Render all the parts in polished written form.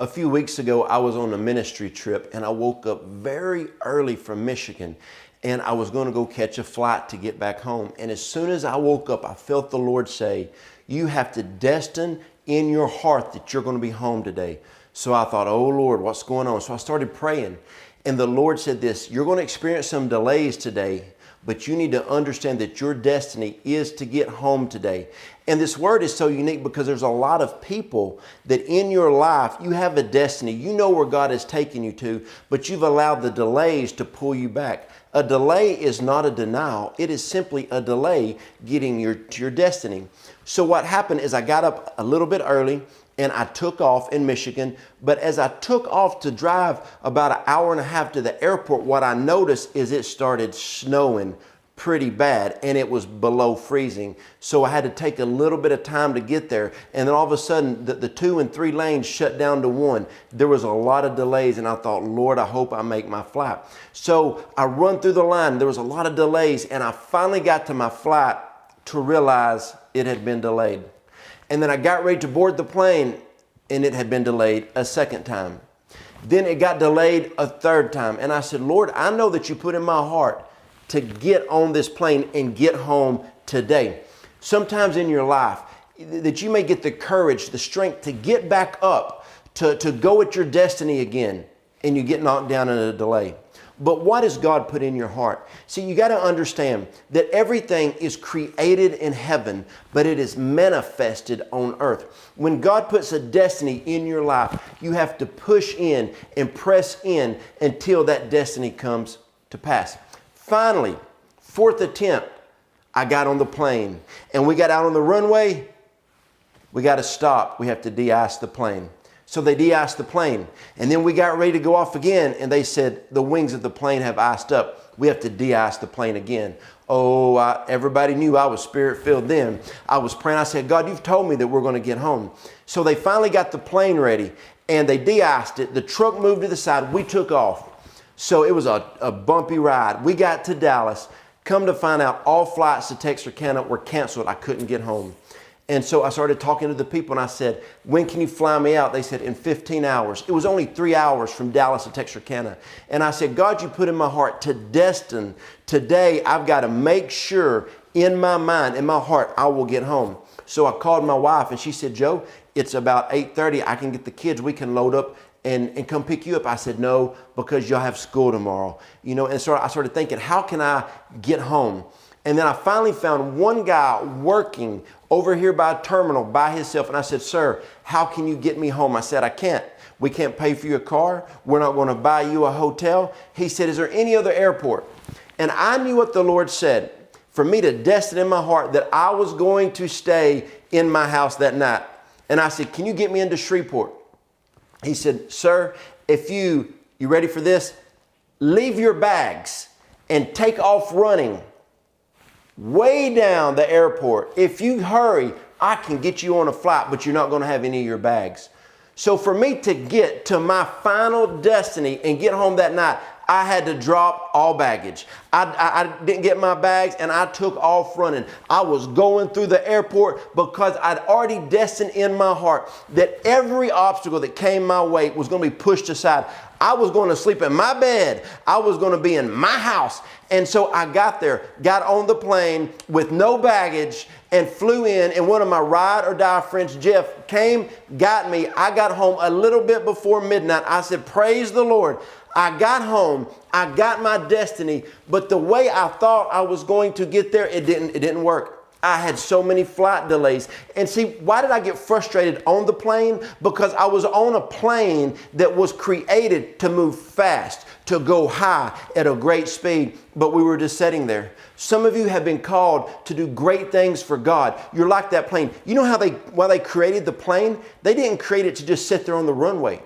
A few weeks ago, I was on a ministry trip and I woke up very early from Michigan and I was going to go catch a flight to get back home. And as soon as I woke up, I felt the Lord say, you have to destine in your heart that you're going to be home today. So I thought, oh Lord, what's going on? So I started praying and the Lord said this, you're going to experience some delays today, but you need to understand that your destiny is to get home today. And this word is so unique because there's a lot of people that in your life, you have a destiny. You know where God has taken you to, but you've allowed the delays to pull you back. A delay is not a denial. It is simply a delay getting to your destiny. So what happened is I got up a little bit early and I took off in Michigan. But as I took off to drive about an hour and a half to the airport, what I noticed is it started snowing pretty bad and it was below freezing. So I had to take a little bit of time to get there. And then all of a sudden the 2 and 3 lanes shut down to 1. There was a lot of delays and I thought, Lord, I hope I make my flight. So I run through the line. There was a lot of delays and I finally got to my flight to realize it had been delayed. And then I got ready to board the plane and it had been delayed a second time. Then it got delayed a third time. And I said, Lord, I know that you put in my heart to get on this plane and get home today. Sometimes in your life that you may get the courage, the strength to get back up, to go at your destiny again, and you get knocked down in a delay. But what has God put in your heart? See, you got to understand that everything is created in heaven, but it is manifested on earth. When God puts a destiny in your life, you have to push in and press in until that destiny comes to pass. Finally, 4th attempt, I got on the plane and we got out on the runway. We got to stop. We have to de-ice the plane. So they de-iced the plane and then we got ready to go off again. And they said, the wings of the plane have iced up. We have to de-ice the plane again. Oh, everybody knew I was spirit-filled then. I was praying. I said, God, you've told me that we're going to get home. So they finally got the plane ready and they de-iced it. The truck moved to the side. We took off. So it was a bumpy ride. We got to Dallas. Come to find out, all flights to Texarkana were canceled. I couldn't get home. And so I started talking to the people and I said, when can you fly me out? They said, in 15 hours. It was only 3 hours from Dallas to Texarkana. And I said, God, you put in my heart to destine. Today, I've got to make sure in my mind, in my heart, I will get home. So I called my wife and she said, Joe, it's about 8:30. I can get the kids. We can load up and come pick you up. I said, no, because y'all have school tomorrow. You know, and so I started thinking, how can I get home? And then I finally found one guy working over here by a terminal by himself. And I said, sir, how can you get me home? I said, I can't. We can't pay for your car. We're not going to buy you a hotel. He said, is there any other airport? And I knew what the Lord said for me to destine in my heart that I was going to stay in my house that night. And I said, can you get me into Shreveport? He said, sir, if you ready for this? Leave your bags and take off running way down the airport. If you hurry, I can get you on a flight, but you're not going to have any of your bags. So for me to get to my final destiny and get home that night, I had to drop all baggage. I didn't get my bags and I took off running. I was going through the airport because I'd already destined in my heart that every obstacle that came my way was going to be pushed aside. I was going to sleep in my bed. I was going to be in my house. And so I got there, got on the plane with no baggage and flew in. And one of my ride or die friends, Jeff, came, got me. I got home a little bit before midnight. I said, praise the Lord. I got home, I got my destiny, but the way I thought I was going to get there, it didn't work. I had so many flight delays. And see, why did I get frustrated on the plane? Because I was on a plane that was created to move fast, to go high at a great speed, but we were just sitting there. Some of you have been called to do great things for God. You're like that plane. You know why they created the plane? They didn't create it to just sit there on the runway.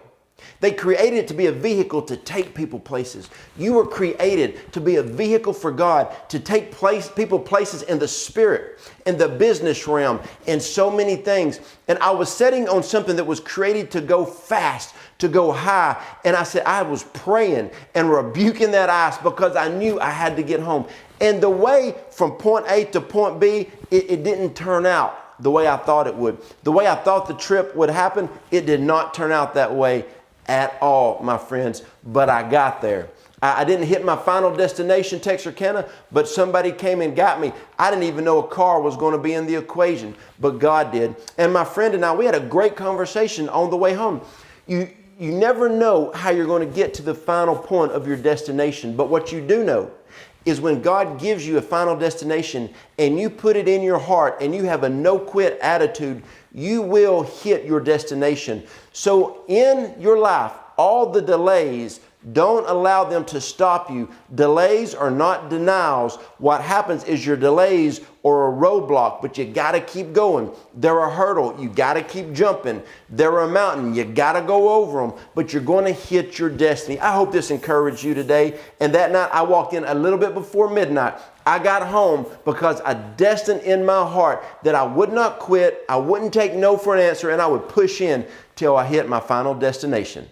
They created it to be a vehicle to take people places. You were created to be a vehicle for God, to take people places in the spirit, in the business realm, in so many things. And I was sitting on something that was created to go fast, to go high. And I said, I was praying and rebuking that ice because I knew I had to get home. And the way from point A to point B, it didn't turn out the way I thought it would. The way I thought the trip would happen, it did not turn out that way at all, my friends, but I got there. I didn't hit my final destination, Texarkana, but somebody came and got me. I didn't even know a car was going to be in the equation, but God did. And my friend and I, we had a great conversation on the way home. You never know how you're going to get to the final point of your destination, but what you do know is when God gives you a final destination and you put it in your heart and you have a no-quit attitude, you will hit your destination. So in your life, all the delays, don't allow them to stop you. Delays are not denials. What happens is your delays are a roadblock, but you got to keep going. They're a hurdle. You got to keep jumping. They're a mountain. You got to go over them, but you're going to hit your destiny. I hope this encouraged you today. And that night I walked in a little bit before midnight. I got home because I destined in my heart that I would not quit. I wouldn't take no for an answer, and I would push in till I hit my final destination.